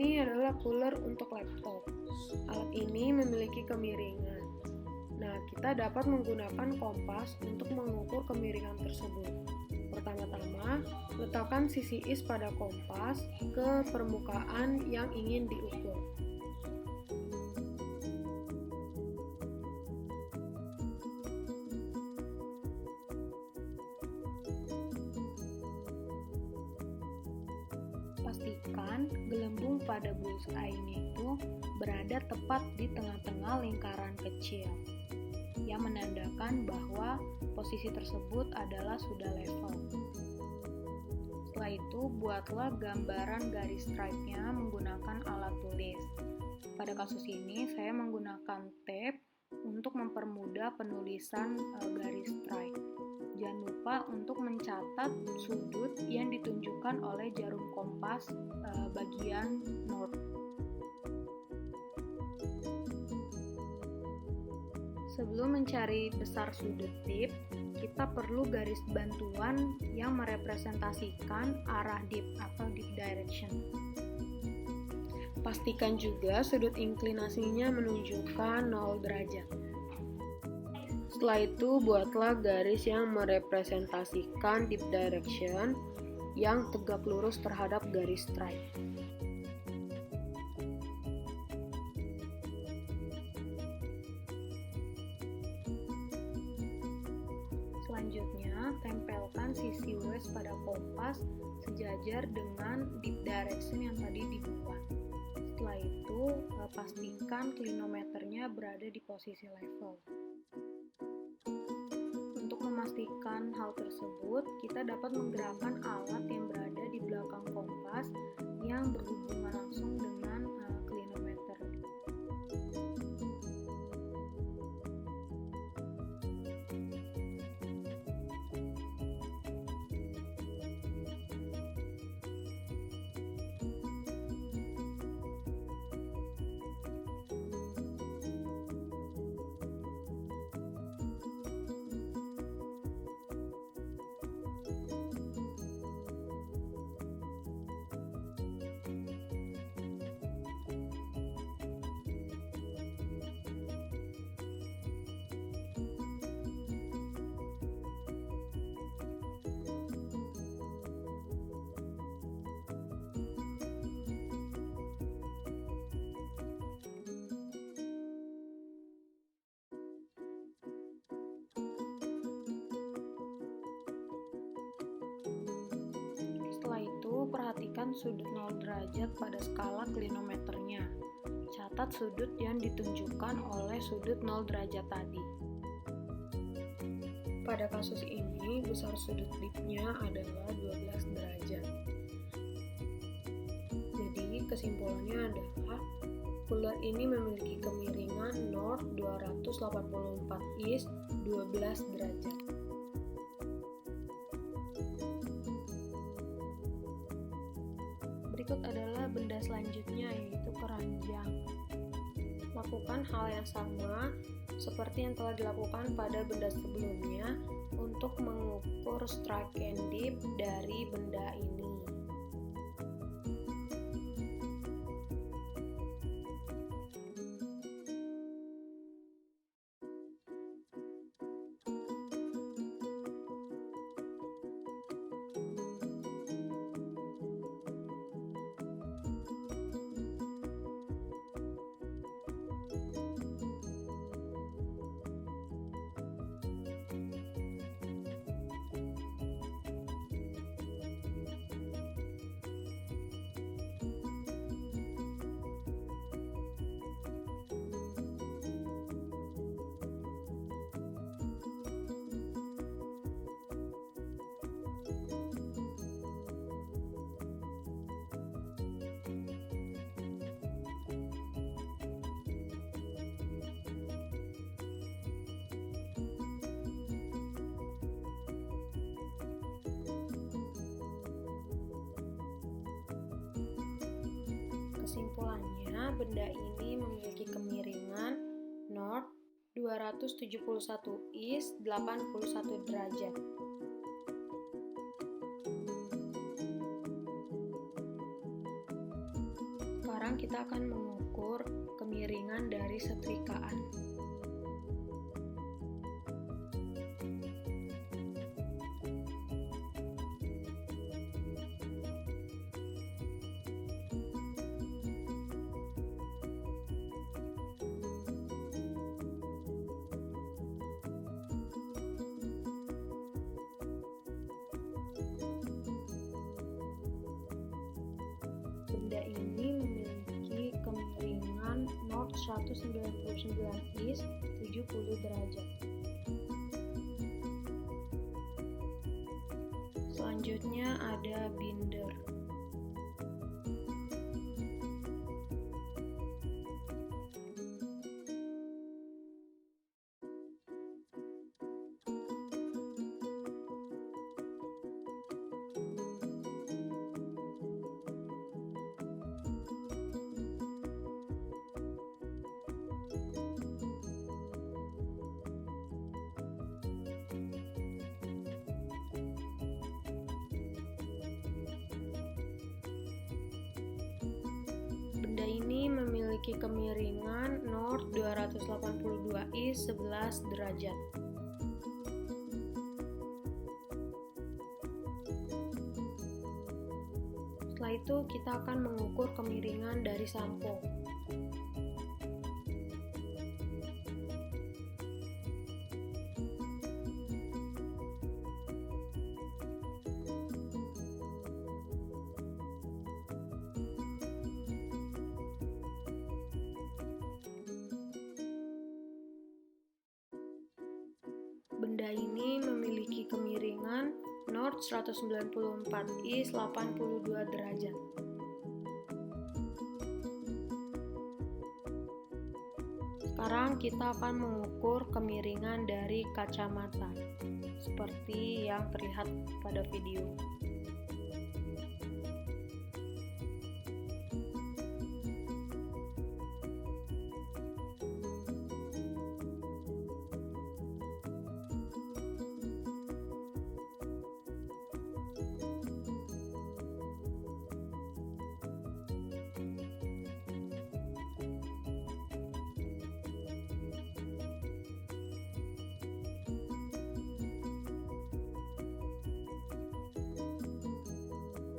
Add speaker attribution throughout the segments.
Speaker 1: ini adalah cooler untuk laptop. Alat ini memiliki kemiringan. Nah, kita dapat menggunakan kompas untuk mengukur kemiringan tersebut. Pertama-tama, letakkan sisi is pada kompas ke permukaan yang ingin diukur. Pastikan gelembung pada bullseye-nya itu berada tepat di tengah-tengah lingkaran kecil, yang menandakan bahwa posisi tersebut adalah sudah level. Setelah itu, buatlah gambaran garis stripe-nya menggunakan alat tulis. Pada kasus ini, saya menggunakan tape untuk mempermudah penulisan garis stripe. Jangan lupa untuk mencatat sudut yang ditunjukkan oleh jarum kompas bagian north. Sebelum mencari besar sudut dip, kita perlu garis bantuan yang merepresentasikan arah dip atau dip direction. Pastikan juga sudut inklinasinya menunjukkan 0 derajat. Setelah itu, buatlah garis yang merepresentasikan dip direction yang tegak lurus terhadap garis stripe. Selanjutnya, tempelkan sisi waist pada kompas sejajar dengan dip direction yang tadi dibuat. Setelah itu, pastikan klinometernya berada di posisi level. Untuk memastikan hal tersebut, kita dapat menggerakkan alat yang berada di belakang kompas yang berhubungan langsung dengan klinometer. Setelah itu, perhatikan sudut 0 derajat pada skala klinometernya. Catat sudut yang ditunjukkan oleh sudut 0 derajat tadi. Pada kasus ini, besar sudut dipnya adalah 12 derajat. Jadi, kesimpulannya adalah cooler ini memiliki kemiringan north 284 east 12 derajat. Berikut adalah benda selanjutnya, yaitu keranjang. Lakukan hal yang sama seperti yang telah dilakukan pada benda sebelumnya untuk mengukur strike and dip dari benda ini. Kesimpulannya, benda ini memiliki kemiringan north 271 east 81 derajat. Sekarang kita akan mengukur kemiringan dari setrikaan. Benda ini memiliki kemiringan north 199 east 70 derajat. Selanjutnya ada binder. Benda ini memiliki kemiringan north 282 east 11 derajat. Setelah itu kita akan mengukur kemiringan dari sampo. Benda ini memiliki kemiringan north 194 east 82 derajat. Sekarang kita akan mengukur kemiringan dari kacamata, seperti yang terlihat pada video.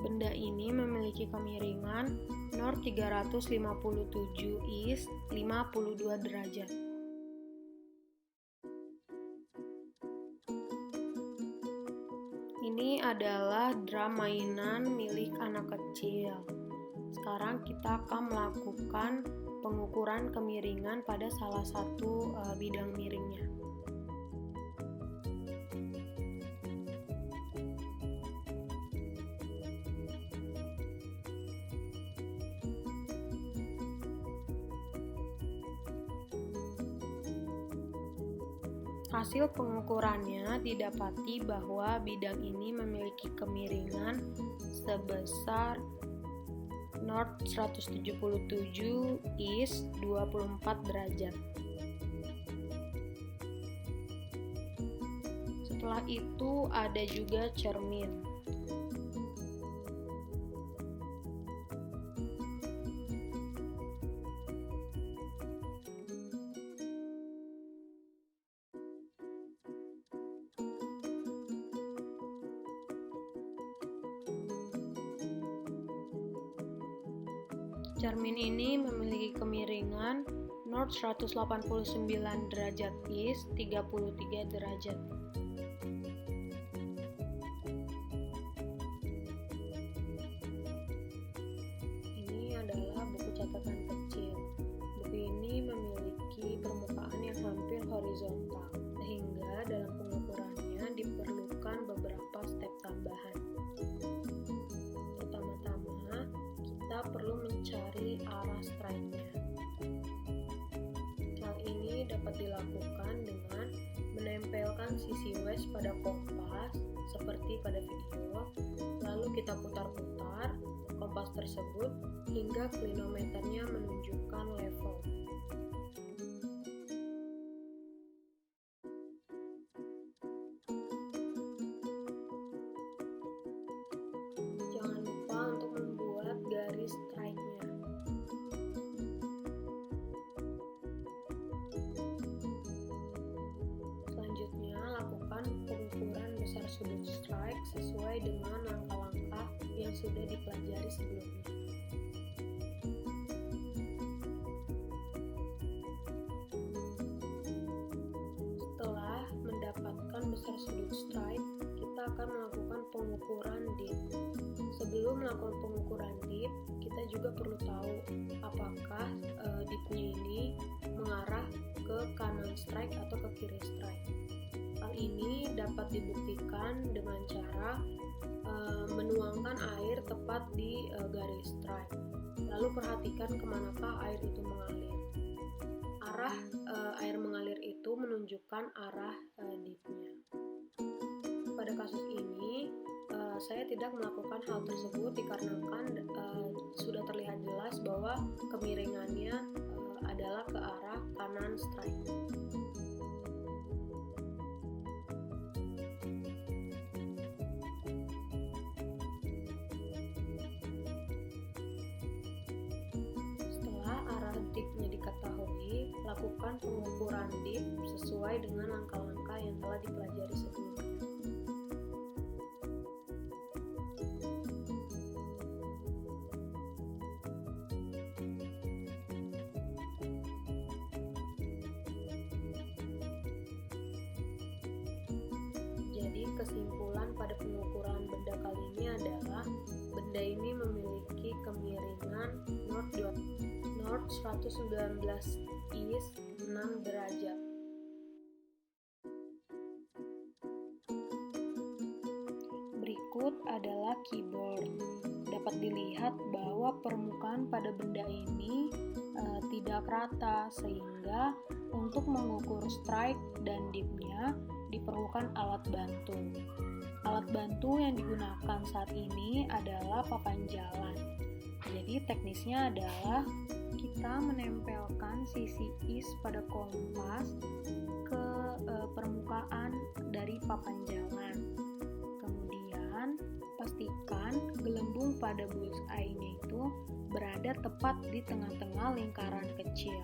Speaker 1: Benda ini memiliki kemiringan north 357 east 52 derajat. Ini adalah drum mainan milik anak kecil. Sekarang kita akan melakukan pengukuran kemiringan pada salah satu bidang miringnya. Hasil pengukurannya didapati bahwa bidang ini memiliki kemiringan sebesar north 177 east 24 derajat. Setelah itu ada juga cermin. Cermin ini memiliki kemiringan north 189 derajat east 33 derajat. Ini adalah buku catatan kecil. Buku ini memiliki permukaan yang hampir horizontal, sehingga dalam pengukurannya diperlukan beberapa step tambahan. Pertama-tama, kita perlu mencari arah strike-nya. Hal ini dapat dilakukan dengan menempelkan sisi west pada kompas seperti pada video, lalu kita putar-putar kompas tersebut hingga klinometernya menunjukkan level. Jangan lupa untuk membuat garis strike-nya.
Speaker 2: melakukan pengukuran besar sudut strike sesuai dengan langkah-langkah yang sudah dipelajari sebelumnya. Setelah mendapatkan besar sudut strike, kita akan melakukan pengukuran dip. Sebelum melakukan pengukuran dip, kita juga perlu tahu apakah dipnya ini mengarah ke kanan strike atau ke kiri strike. Hal ini dapat dibuktikan dengan cara menuangkan air tepat di garis strike. Lalu perhatikan kemanakah air itu mengalir. Arah air mengalir itu menunjukkan arah dipnya. Pada kasus ini, saya tidak melakukan hal tersebut dikarenakan sudah terlihat jelas bahwa kemiringannya adalah ke arah kanan strike. Setelah arah dipnya diketahui, lakukan pengukuran dip sesuai dengan langkah-langkah yang telah dipelajari sebelumnya. Jadi kesimpulan pada pengukuran benda kali ini adalah benda ini memiliki kemiringan north 119 east 6 derajat.
Speaker 1: Berikut adalah keyboard. Dapat dilihat bahwa permukaan pada benda ini tidak rata, sehingga untuk mengukur strike dan dipnya diperlukan alat bantu. Alat bantu yang digunakan saat ini adalah papan jalan. Jadi teknisnya adalah kita menempelkan sisi is pada kompas ke permukaan dari papan jalan. Kemudian pastikan gelembung pada bullseye-nya itu berada tepat di tengah-tengah lingkaran kecil,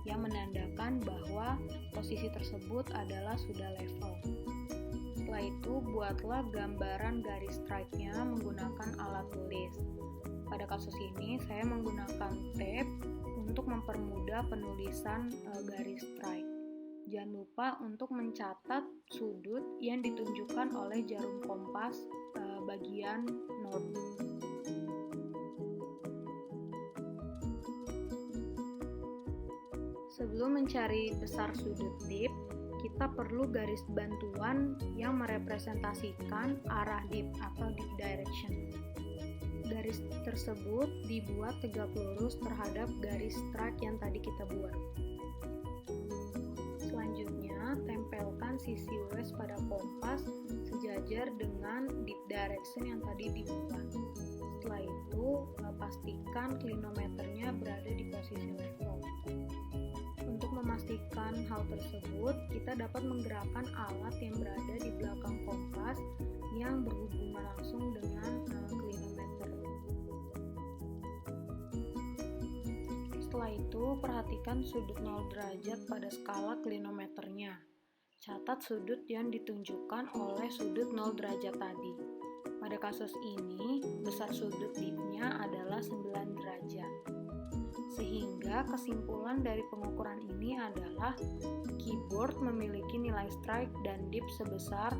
Speaker 1: yang menandakan bahwa posisi tersebut adalah sudah level. Setelah itu, buatlah gambaran garis strike-nya menggunakan alat tulis. Pada kasus ini, saya menggunakan tape untuk mempermudah penulisan garis strike. Jangan lupa untuk mencatat sudut yang ditunjukkan oleh jarum kompas bagian north. Sebelum mencari besar sudut dip, kita perlu garis bantuan yang merepresentasikan arah dip atau dip direction. Garis tersebut dibuat tegak lurus terhadap garis strike yang tadi kita buat. Selanjutnya, tempelkan sisi west pada kompas sejajar dengan dip direction yang tadi dibuat. Setelah itu, pastikan klinometernya berada di posisi level. Untuk memastikan hal tersebut, kita dapat menggerakkan alat yang berada di belakang kompas yang berhubungan langsung dengan klinometer. Setelah itu, perhatikan sudut 0 derajat pada skala klinometernya. Catat sudut yang ditunjukkan oleh sudut 0 derajat tadi. Pada kasus ini, besar sudut dipnya adalah 9 derajat. Sehingga kesimpulan dari pengukuran ini adalah keyboard memiliki nilai strike dan dip sebesar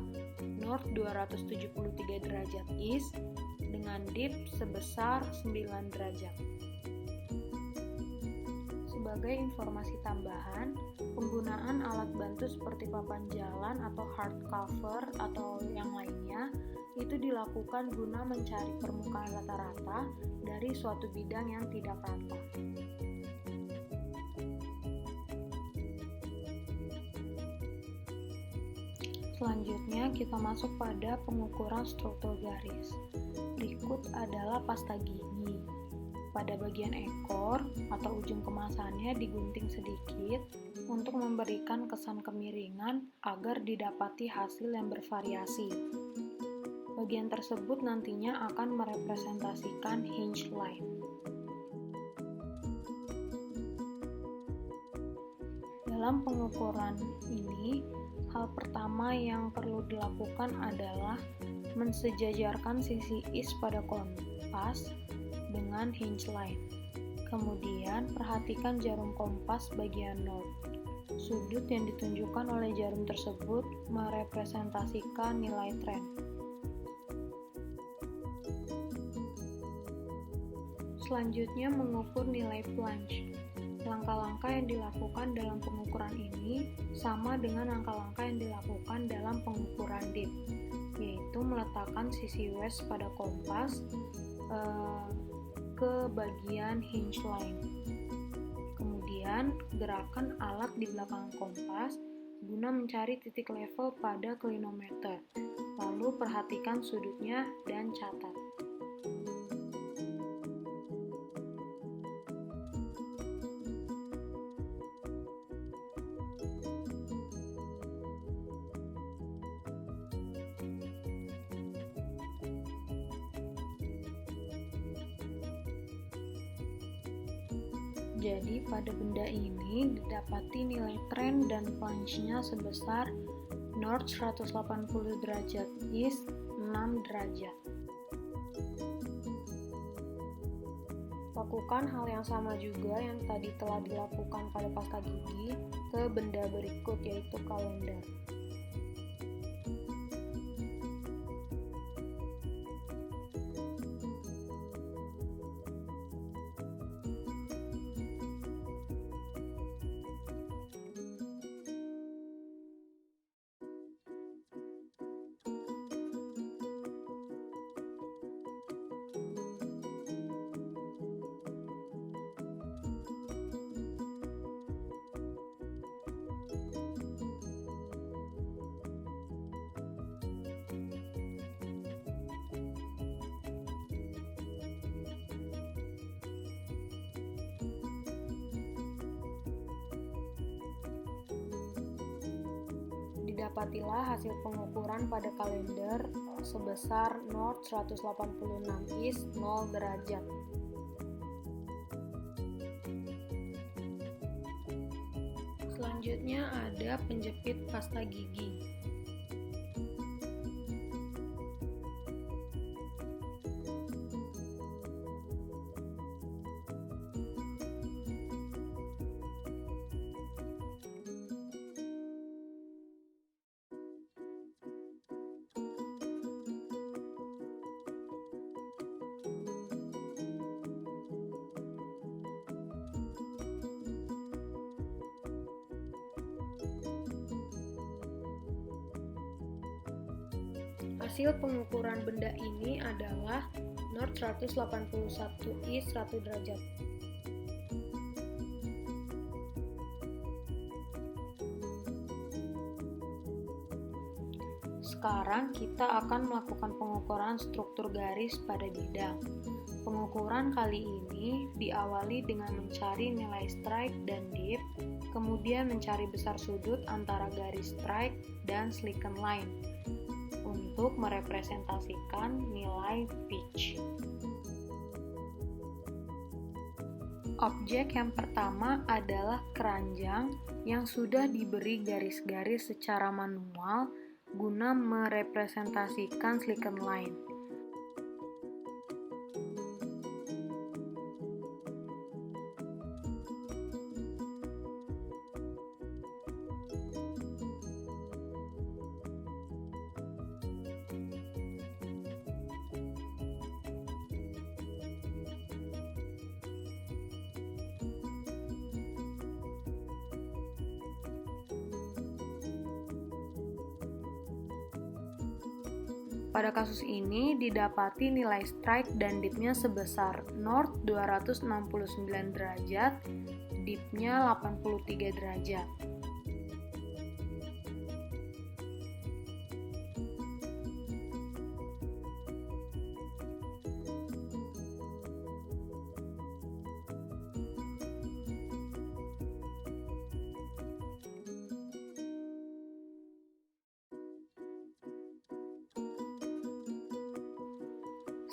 Speaker 1: north 273 derajat east dengan dip sebesar 9 derajat. Sebagai informasi tambahan, penggunaan alat bantu seperti papan jalan atau hard cover atau yang lainnya itu dilakukan guna mencari permukaan rata-rata dari suatu bidang yang tidak rata. Selanjutnya kita masuk pada pengukuran struktur garis. Berikut adalah pasta gigi. Pada bagian ekor atau ujung kemasannya digunting sedikit untuk memberikan kesan kemiringan agar didapati hasil yang bervariasi. Bagian tersebut nantinya akan merepresentasikan hinge line. Dalam pengukuran ini, Hal pertama yang perlu dilakukan adalah mensejajarkan sisi is pada kompas dengan hinge line. Kemudian, perhatikan jarum kompas bagian north. Sudut yang ditunjukkan oleh jarum tersebut merepresentasikan nilai tren. Selanjutnya, mengukur nilai plunge. Langkah-langkah yang dilakukan dalam pengukuran ini sama dengan langkah-langkah yang dilakukan dalam pengukuran dip, yaitu meletakkan sisi west pada kompas ke bagian hinge line. Kemudian, gerakan alat di belakang kompas guna mencari titik level pada klinometer. Lalu perhatikan sudutnya dan catat. Jadi pada benda ini didapati nilai tren dan plunge-nya sebesar north 180 derajat, east 6 derajat. Lakukan hal yang sama juga yang tadi telah dilakukan pada pasta gigi ke benda berikut, yaitu kalender. Didapatilah hasil pengukuran pada kalender sebesar north 186 east 0 derajat. Selanjutnya ada penjepit pasta gigi. Hasil pengukuran benda ini adalah north 181 east 1 derajat. Sekarang kita akan melakukan pengukuran struktur garis pada bidang. Pengukuran kali ini diawali dengan mencari nilai strike dan dip, kemudian mencari besar sudut antara garis strike dan slicken line untuk merepresentasikan nilai pitch. Objek yang pertama adalah keranjang yang sudah diberi garis-garis secara manual guna merepresentasikan slicken line. Pada kasus ini didapati nilai strike dan dipnya sebesar north 269 derajat, dipnya 83 derajat.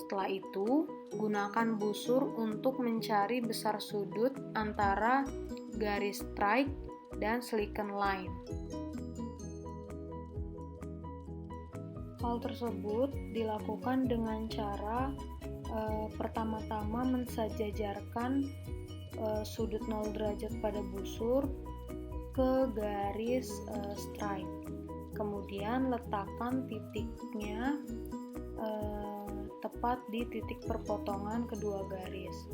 Speaker 1: Setelah itu, gunakan busur untuk mencari besar sudut antara garis strike dan slicken line. Hal tersebut dilakukan dengan cara pertama-tama mensejajarkan sudut 0 derajat pada busur ke garis stripe. Kemudian letakkan titiknya tepat di titik perpotongan kedua garis.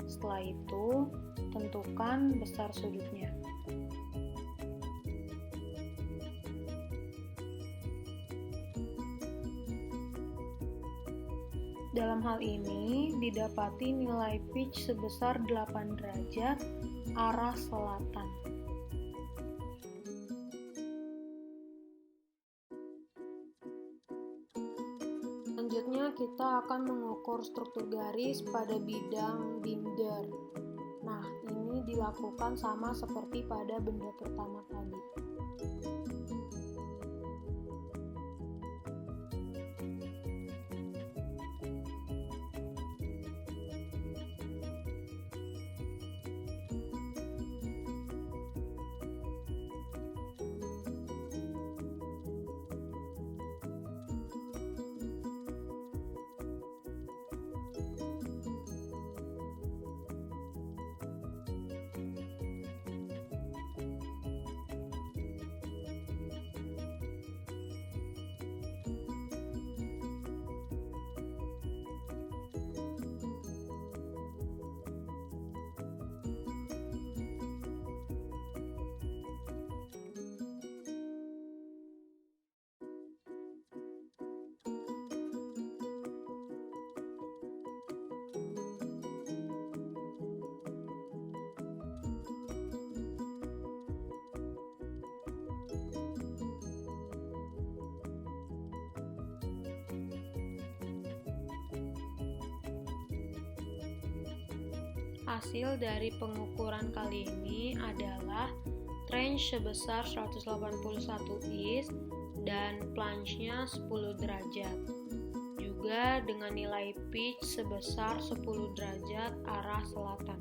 Speaker 1: Setelah itu, tentukan besar sudutnya. Dalam hal ini, didapati nilai pitch sebesar 8 derajat arah selatan.
Speaker 2: Selanjutnya kita akan mengukur struktur garis pada bidang binder. Nah, ini dilakukan sama seperti pada benda pertama tadi.
Speaker 1: Hasil dari pengukuran kali ini adalah range sebesar 181 is dan plunge-nya 10 derajat. Juga dengan nilai pitch sebesar 10 derajat arah selatan.